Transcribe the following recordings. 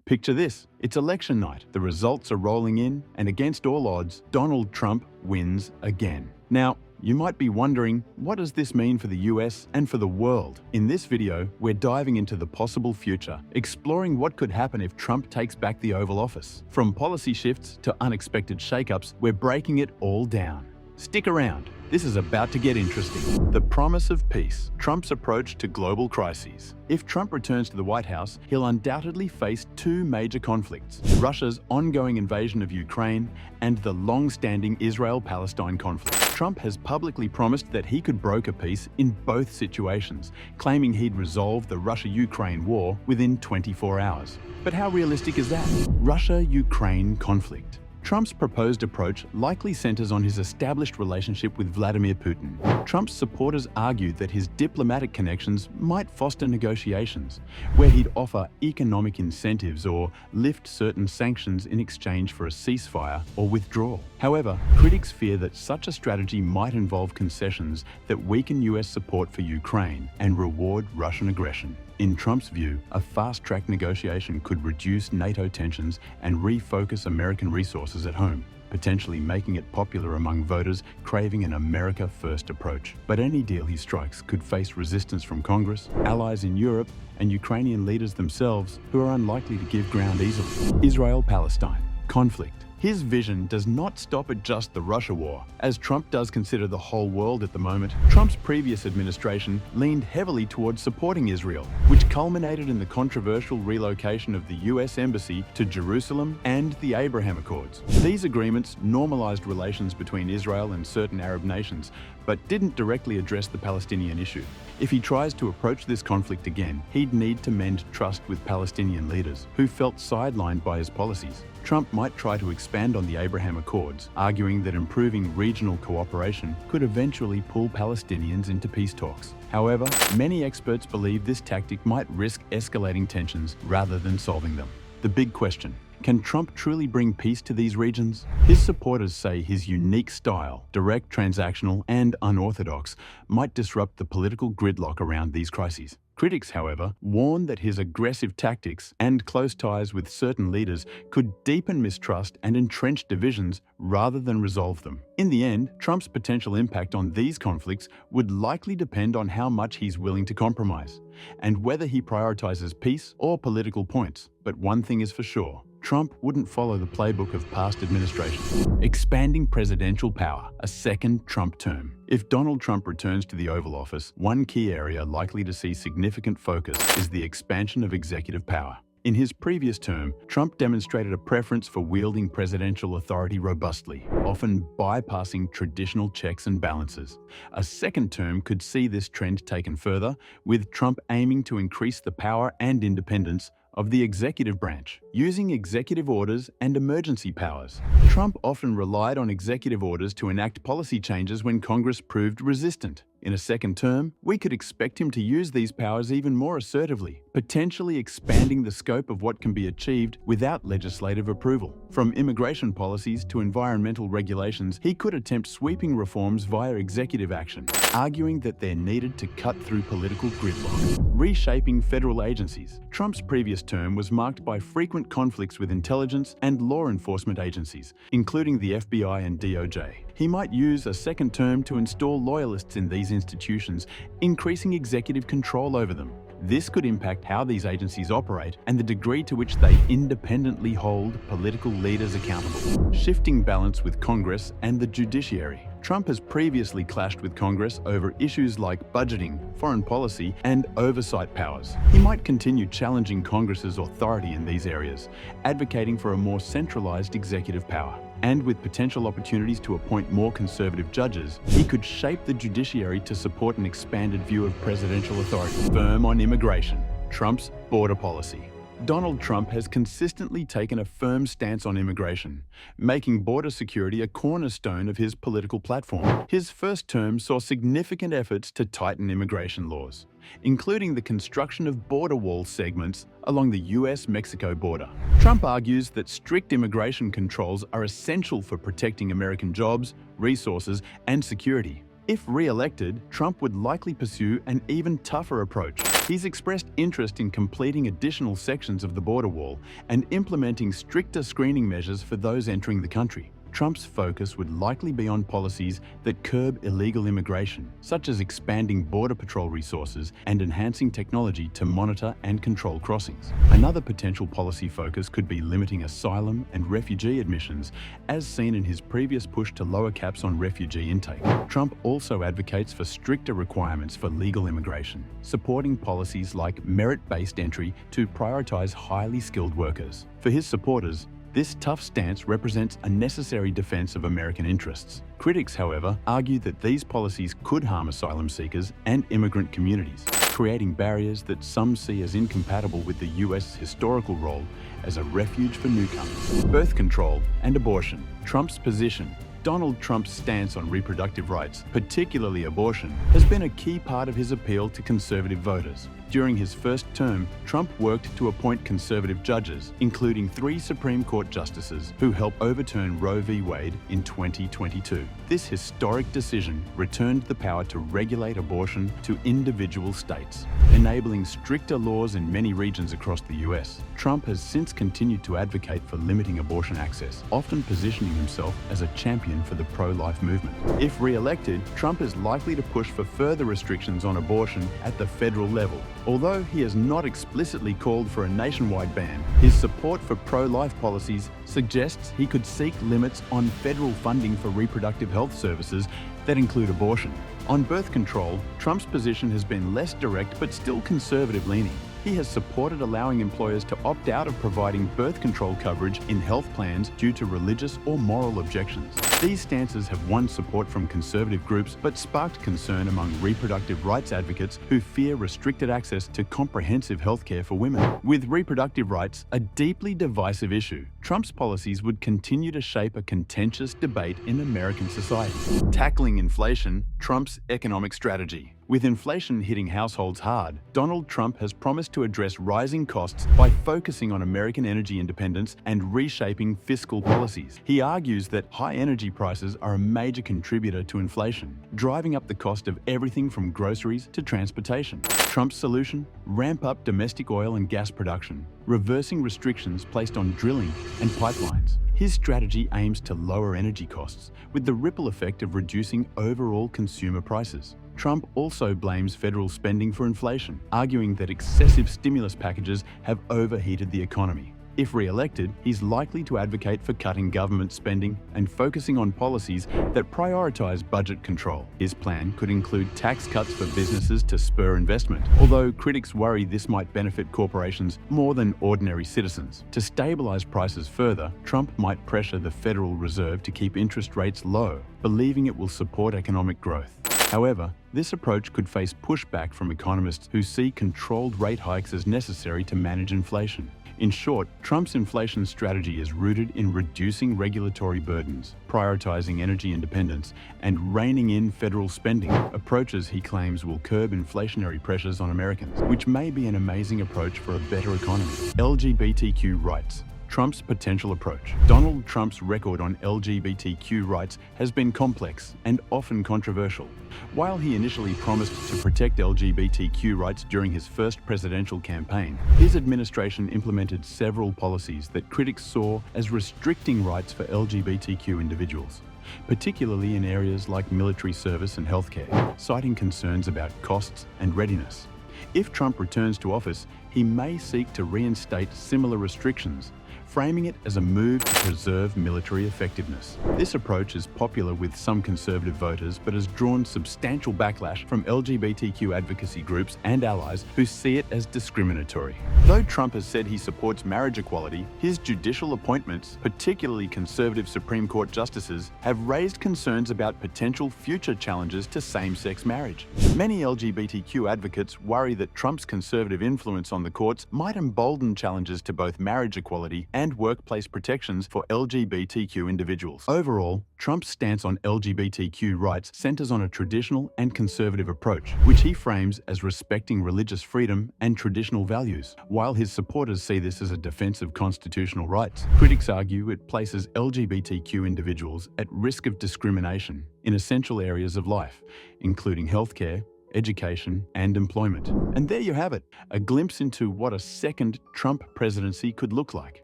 Picture this, it's election night, the results are rolling in, and against all odds, Donald Trump wins again. Now, you might be wondering, what does this mean for the US and for the world? In this video, we're diving into the possible future, exploring what could happen if Trump takes back the Oval Office. From policy shifts to unexpected shakeups, we're breaking it all down. Stick around. This is about to get interesting. The promise of peace, Trump's approach to global crises. If Trump returns to the White House, he'll undoubtedly face two major conflicts: Russia's ongoing invasion of Ukraine and the long-standing Israel-Palestine conflict. Trump has publicly promised that he could broker peace in both situations, claiming he'd resolve the Russia-Ukraine war within 24 hours. But how realistic is that? Russia-Ukraine conflict. Trump's proposed approach likely centers on his established relationship with Vladimir Putin. Trump's supporters argued that his diplomatic connections might foster negotiations, where he'd offer economic incentives or lift certain sanctions in exchange for a ceasefire or withdrawal. However, critics fear that such a strategy might involve concessions that weaken US support for Ukraine and reward Russian aggression. In Trump's view, a fast-track negotiation could reduce NATO tensions and refocus American resources at home, potentially making it popular among voters craving an America-first approach. But any deal he strikes could face resistance from Congress, allies in Europe, and Ukrainian leaders themselves, who are unlikely to give ground easily. Israel-Palestine conflict. His vision does not stop at just the Russia war, as Trump does consider the whole world at the moment. Trump's previous administration leaned heavily towards supporting Israel, which culminated in the controversial relocation of the US Embassy to Jerusalem and the Abraham Accords. These agreements normalized relations between Israel and certain Arab nations, but didn't directly address the Palestinian issue. If he tries to approach this conflict again, he'd need to mend trust with Palestinian leaders, who felt sidelined by his policies. Trump might try to expand on the Abraham Accords, arguing that improving regional cooperation could eventually pull Palestinians into peace talks. However, many experts believe this tactic might risk escalating tensions rather than solving them. The big question: can Trump truly bring peace to these regions? His supporters say his unique style, direct, transactional, and unorthodox, might disrupt the political gridlock around these crises. Critics, however, warn that his aggressive tactics and close ties with certain leaders could deepen mistrust and entrench divisions rather than resolve them. In the end, Trump's potential impact on these conflicts would likely depend on how much he's willing to compromise, and whether he prioritizes peace or political points. But one thing is for sure: Trump wouldn't follow the playbook of past administrations. Expanding presidential power, a second Trump term. If Donald Trump returns to the Oval Office, one key area likely to see significant focus is the expansion of executive power. In his previous term, Trump demonstrated a preference for wielding presidential authority robustly, often bypassing traditional checks and balances. A second term could see this trend taken further, with Trump aiming to increase the power and independence of the executive branch, using executive orders and emergency powers. Trump often relied on executive orders to enact policy changes when Congress proved resistant. In a second term, we could expect him to use these powers even more assertively, potentially expanding the scope of what can be achieved without legislative approval. From immigration policies to environmental regulations, he could attempt sweeping reforms via executive action, arguing that they're needed to cut through political gridlock. Reshaping federal agencies. Trump's previous term was marked by frequent conflicts with intelligence and law enforcement agencies, including the FBI and DOJ. He might use a second term to install loyalists in these institutions, increasing executive control over them. This could impact how these agencies operate and the degree to which they independently hold political leaders accountable. Shifting balance with Congress and the judiciary. Trump has previously clashed with Congress over issues like budgeting, foreign policy, and oversight powers. He might continue challenging Congress's authority in these areas, advocating for a more centralized executive power. And with potential opportunities to appoint more conservative judges, he could shape the judiciary to support an expanded view of presidential authority. Firm on immigration. Trump's border policy. Donald Trump has consistently taken a firm stance on immigration, making border security a cornerstone of his political platform. His first term saw significant efforts to tighten immigration laws, including the construction of border wall segments along the US-Mexico border. Trump argues that strict immigration controls are essential for protecting American jobs, resources, and security. If re-elected, Trump would likely pursue an even tougher approach. He's expressed interest in completing additional sections of the border wall and implementing stricter screening measures for those entering the country. Trump's focus would likely be on policies that curb illegal immigration, such as expanding Border Patrol resources and enhancing technology to monitor and control crossings. Another potential policy focus could be limiting asylum and refugee admissions, as seen in his previous push to lower caps on refugee intake. Trump also advocates for stricter requirements for legal immigration, supporting policies like merit-based entry to prioritize highly skilled workers. For his supporters, this tough stance represents a necessary defense of American interests. Critics, however, argue that these policies could harm asylum seekers and immigrant communities, creating barriers that some see as incompatible with the US historical role as a refuge for newcomers. Birth control and abortion. Trump's position. Donald Trump's stance on reproductive rights, particularly abortion, has been a key part of his appeal to conservative voters. During his first term, Trump worked to appoint conservative judges, including 3 Supreme Court justices who helped overturn Roe v. Wade in 2022. This historic decision returned the power to regulate abortion to individual states, enabling stricter laws in many regions across the US. Trump has since continued to advocate for limiting abortion access, often positioning himself as a champion for the pro-life movement. If re-elected, Trump is likely to push for further restrictions on abortion at the federal level. Although he has not explicitly called for a nationwide ban, his support for pro-life policies suggests he could seek limits on federal funding for reproductive health services that include abortion. On birth control, Trump's position has been less direct but still conservative-leaning. He has supported allowing employers to opt out of providing birth control coverage in health plans due to religious or moral objections. These stances have won support from conservative groups but sparked concern among reproductive rights advocates who fear restricted access to comprehensive health care for women. With reproductive rights a deeply divisive issue, Trump's policies would continue to shape a contentious debate in American society. Tackling inflation, Trump's economic strategy. With inflation hitting households hard, Donald Trump has promised to address rising costs by focusing on American energy independence and reshaping fiscal policies. He argues that high energy prices are a major contributor to inflation, driving up the cost of everything from groceries to transportation. Trump's solution? Ramp up domestic oil and gas production, reversing restrictions placed on drilling and pipelines. His strategy aims to lower energy costs, with the ripple effect of reducing overall consumer prices. Trump also blames federal spending for inflation, arguing that excessive stimulus packages have overheated the economy. If re-elected, he's likely to advocate for cutting government spending and focusing on policies that prioritize budget control. His plan could include tax cuts for businesses to spur investment, although critics worry this might benefit corporations more than ordinary citizens. To stabilize prices further, Trump might pressure the Federal Reserve to keep interest rates low, believing it will support economic growth. However, this approach could face pushback from economists who see controlled rate hikes as necessary to manage inflation. In short, Trump's inflation strategy is rooted in reducing regulatory burdens, prioritizing energy independence, and reining in federal spending, approaches he claims will curb inflationary pressures on Americans, which may be an amazing approach for a better economy. LGBTQ rights. Trump's potential approach. Donald Trump's record on LGBTQ rights has been complex and often controversial. While he initially promised to protect LGBTQ rights during his first presidential campaign, his administration implemented several policies that critics saw as restricting rights for LGBTQ individuals, particularly in areas like military service and healthcare, citing concerns about costs and readiness. If Trump returns to office, he may seek to reinstate similar restrictions, framing it as a move to preserve military effectiveness. This approach is popular with some conservative voters but has drawn substantial backlash from LGBTQ advocacy groups and allies who see it as discriminatory. Though Trump has said he supports marriage equality, his judicial appointments, particularly conservative Supreme Court justices, have raised concerns about potential future challenges to same-sex marriage. Many LGBTQ advocates worry that Trump's conservative influence on the courts might embolden challenges to both marriage equality and workplace protections for LGBTQ individuals. Overall, Trump's stance on LGBTQ rights centers on a traditional and conservative approach, which he frames as respecting religious freedom and traditional values. While his supporters see this as a defense of constitutional rights, critics argue it places LGBTQ individuals at risk of discrimination in essential areas of life, including healthcare, education, and employment. And there you have it, a glimpse into what a second Trump presidency could look like.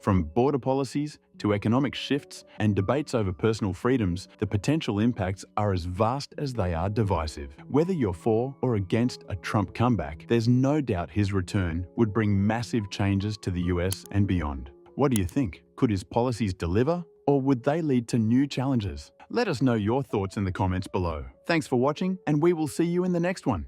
From border policies to economic shifts and debates over personal freedoms, the potential impacts are as vast as they are divisive. Whether you're for or against a Trump comeback, there's no doubt his return would bring massive changes to the US and beyond. What do you think? Could his policies deliver, or would they lead to new challenges? Let us know your thoughts in the comments below. Thanks for watching, and we will see you in the next one.